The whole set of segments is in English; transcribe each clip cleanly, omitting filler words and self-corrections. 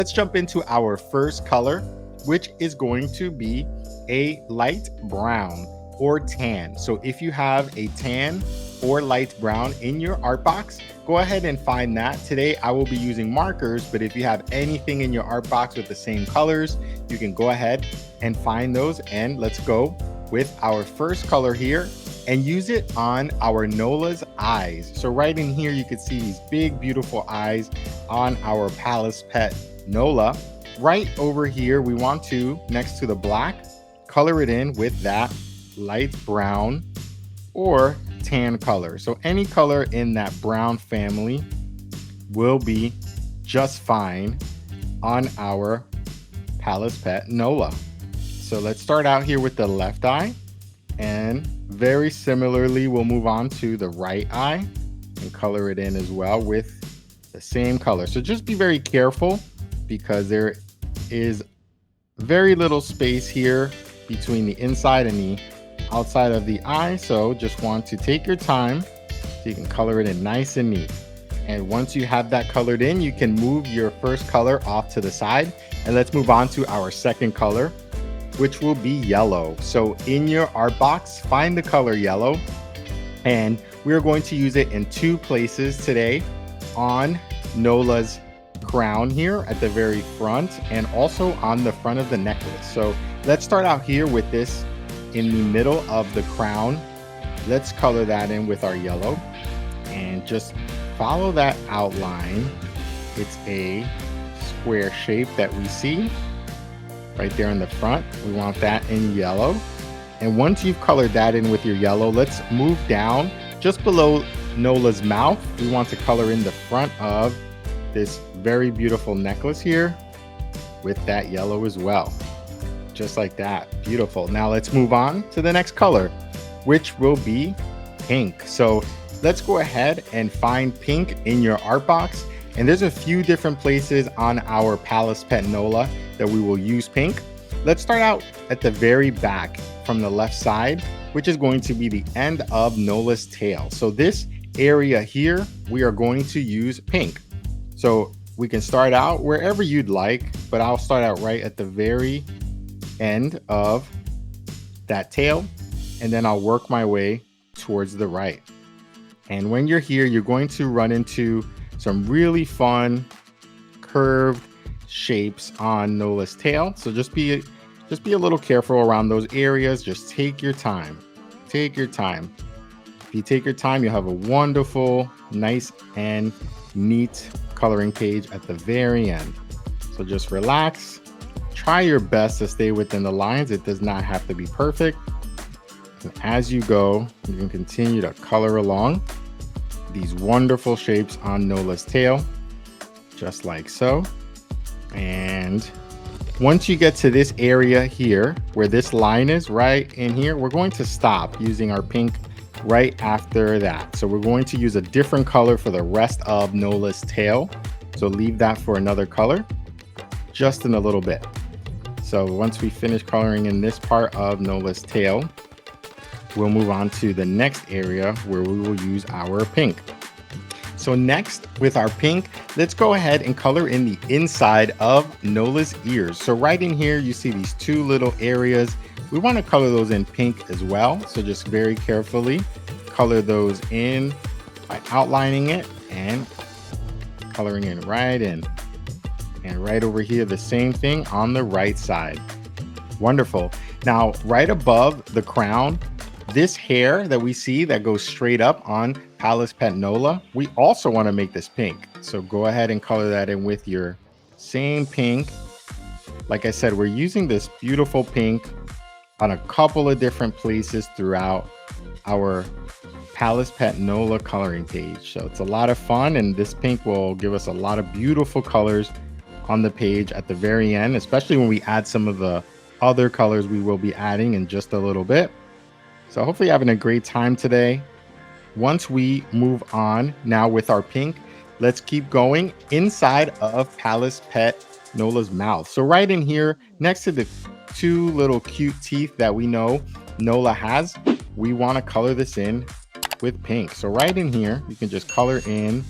Let's jump into our first color, which is going to be a light brown or tan. So if you have a tan or light brown in your art box, go ahead and find that. Today I will be using markers, but if you have anything in your art box with the same colors, you can go ahead and find those. And let's go with our first color here and use it on our Nola's eyes. So right in here, you can see these big, beautiful eyes on our Palace Pet Nola. Right over here, we want to, next to the black, color it in with that light brown or tan color. So any color in that brown family will be just fine on our Palace Pet Nola. So let's start out here with the left eye, and very similarly, we'll move on to the right eye and color it in as well with the same color. So just be very careful because there is very little space here between the inside and the outside of the eye. So just want to take your time so you can color it in nice and neat. And once you have that colored in, you can move your first color off to the side. And let's move on to our second color, which will be yellow. So in your art box, find the color yellow, and we're going to use it in two places today, on Nola's crown here at the very front and also on the front of the necklace. So let's start out here with this in the middle of the crown. Let's color that in with our yellow and just follow that outline. It's a square shape that we see right there in the front. We want that in yellow. And once you've colored that in with your yellow, let's move down just below Nola's mouth. We want to color in the front of this very beautiful necklace here with that yellow as well. Just like that. Beautiful. Now let's move on to the next color, which will be pink. So let's go ahead and find pink in your art box. And there's a few different places on our Palace Pet Nola that we will use pink. Let's start out at the very back from the left side, which is going to be the end of Nola's tail. So this area here, we are going to use pink. So we can start out wherever you'd like, but I'll start out right at the very end of that tail, and then I'll work my way towards the right. And when you're here, you're going to run into some really fun curved shapes on Nola's tail. So just be a little careful around those areas. Just take your time. Take your time. If you take your time, you'll have a wonderful, nice and neat coloring page at the very end. So just relax. Try your best to stay within the lines. It does not have to be perfect. And as you go, you can continue to color along these wonderful shapes on Nola's tail, just like so. And once you get to this area here, where this line is right in here, we're going to stop using our pink right after that. So we're going to use a different color for the rest of Nola's tail. So leave that for another color, just in a little bit. So once we finish coloring in this part of Nola's tail, we'll move on to the next area where we will use our pink. So next, with our pink, let's go ahead and color in the inside of Nola's ears. So right in here, you see these two little areas. We want to color those in pink as well. So just very carefully color those in by outlining it and coloring in right in. And right over here, the same thing on the right side. Wonderful. Now, right above the crown, this hair that we see that goes straight up on Palace Pet Nola, we also want to make this pink. So go ahead and color that in with your same pink. Like I said, we're using this beautiful pink on a couple of different places throughout our Palace Pet Nola coloring page. So it's a lot of fun, and this pink will give us a lot of beautiful colors on the page at the very end, especially when we add some of the other colors we will be adding in just a little bit. So hopefully you're having a great time today. Once we move on now with our pink, let's keep going inside of Palace Pet Nola's mouth. So right in here, next to the two little cute teeth that we know Nola has, we want to color this in with pink. So right in here, you can just color in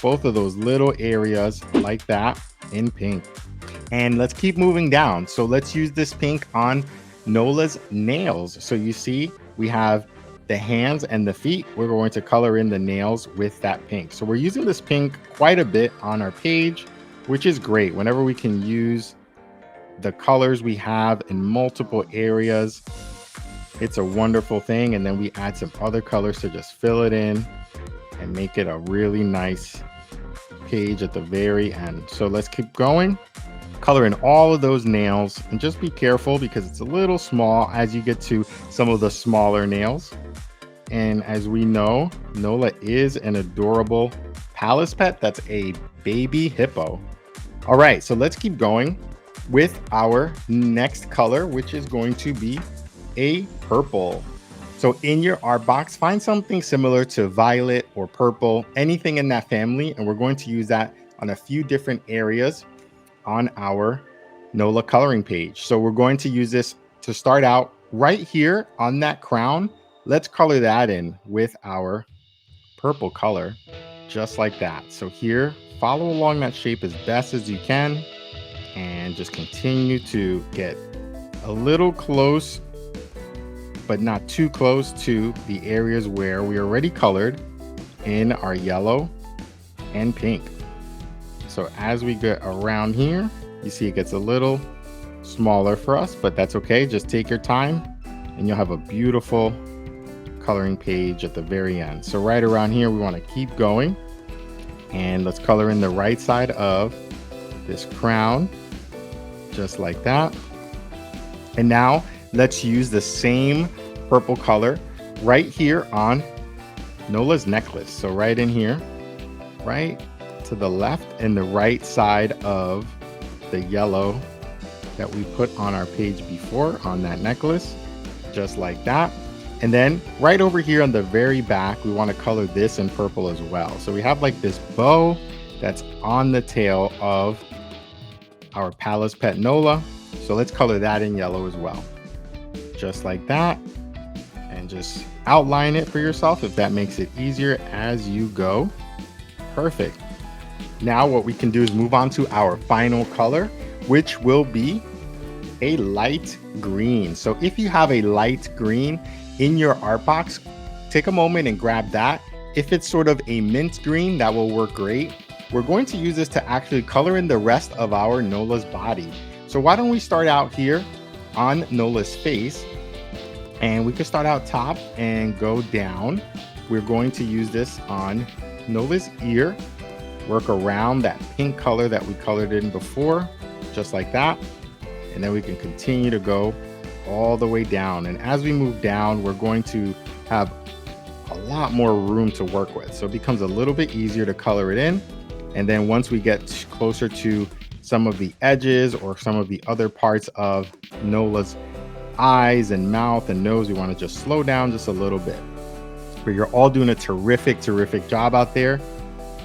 both of those little areas like that in pink. And let's keep moving down. So let's use this pink on Nola's nails. So you see, we have the hands and the feet. We're going to color in the nails with that pink. So we're using this pink quite a bit on our page, which is great. Whenever we can use the colors we have in multiple areas, it's a wonderful thing. And then we add some other colors to just fill it in and make it a really nice page at the very end. So let's keep going. Color in all of those nails and just be careful because it's a little small as you get to some of the smaller nails. And as we know, Nola is an adorable palace pet that's a baby hippo. All right, so let's keep going with our next color, which is going to be a purple. So in your art box, find something similar to violet or purple, anything in that family, and we're going to use that on a few different areas on our Nola coloring page. So we're going to use this to start out right here on that crown. Let's color that in with our purple color, just like that. So here, follow along that shape as best as you can and just continue to get a little close, but not too close to the areas where we already colored in our yellow and pink. So as we get around here, you see it gets a little smaller for us, but that's okay. Just take your time and you'll have a beautiful coloring page at the very end. So right around here, we want to keep going and let's color in the right side of this crown, just like that. And now let's use the same purple color right here on Nola's necklace. So right in here, right to the left and the right side of the yellow that we put on our page before on that necklace, just like that. And then right over here on the very back, we want to color this in purple as well. So we have like this bow that's on the tail of our palace pet Nola. So let's color that in yellow as well, just like that. And just outline it for yourself if that makes it easier as you go. Perfect. Now what we can do is move on to our final color, which will be a light green. So if you have a light green in your art box, take a moment and grab that. If it's sort of a mint green, that will work great. We're going to use this to actually color in the rest of our Nola's body. So why don't we start out here on Nola's face, and we can start out top and go down. We're going to use this on Nola's ear. Work around that pink color that we colored in before, just like that. And then we can continue to go all the way down. And as we move down, we're going to have a lot more room to work with. So it becomes a little bit easier to color it in. And then once we get closer to some of the edges or some of the other parts of Nola's eyes and mouth and nose, we want to just slow down just a little bit. But you're all doing a terrific job out there.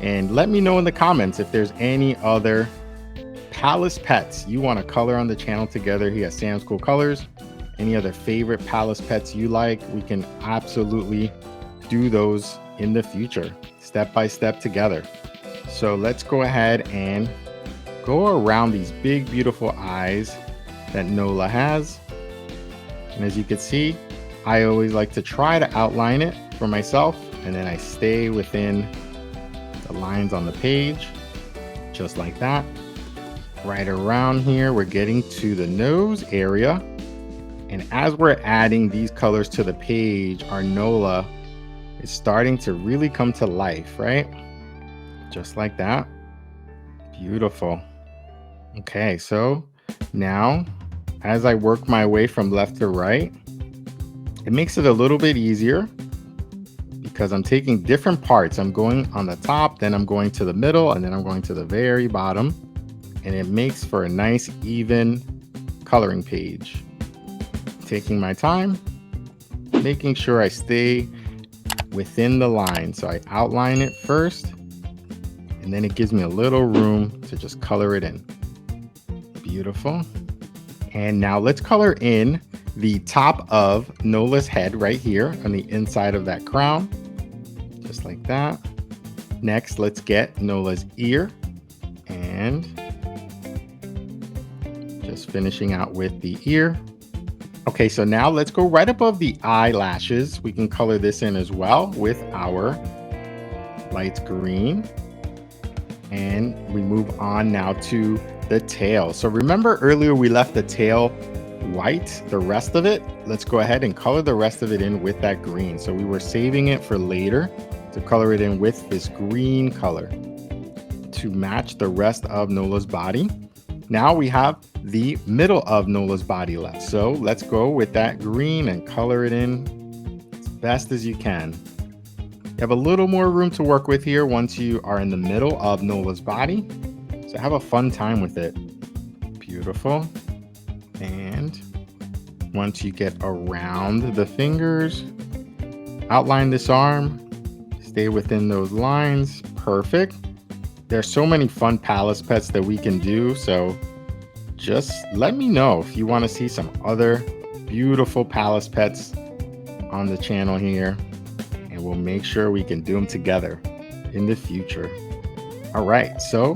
And let me know in the comments if there's any other palace pets you want to color on the channel together here at Sam's Cool Colors. Any other favorite palace pets you like, we can absolutely do those in the future, step by step together. So let's go ahead and go around these big, beautiful eyes that Nola has. And as you can see, I always like to try to outline it for myself, and then I stay within the lines on the page, just like that. Right around here, we're getting to the nose area. And as we're adding these colors to the page, our Nola is starting to really come to life, right? Just like that. Beautiful. Okay, so now as I work my way from left to right, it makes it a little bit easier because I'm taking different parts. I'm going on the top, then I'm going to the middle, and then I'm going to the very bottom. And it makes for a nice, even coloring page. Taking my time, making sure I stay within the line. So I outline it first, and then it gives me a little room to just color it in. Beautiful. And now let's color in the top of Nola's head right here on the inside of that crown, just like that. Next, let's get Nola's ear, and Just finishing out with the ear. Okay, so now let's go right above the eyelashes. We can color this in as well with our light green. And we move on now to the tail. So remember earlier we left the tail white, the rest of it. Let's go ahead and color the rest of it in with that green. So we were saving it for later to color it in with this green color to match the rest of Nola's body. Now we have the middle of Nola's body left. So let's go with that green and color it in as best as you can. You have a little more room to work with here once you are in the middle of Nola's body. So have a fun time with it. Beautiful. And once you get around the fingers, outline this arm, stay within those lines. Perfect. There's so many fun Palace pets that we can do. So just let me know if you want to see some other beautiful Palace pets on the channel here. And we'll make sure we can do them together in the future. All right, so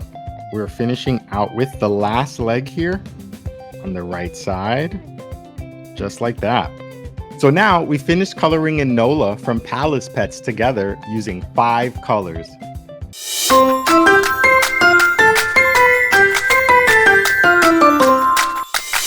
we're finishing out with the last leg here on the right side, just like that. So now we finished coloring in Nola from Palace Pets together using 5 colors.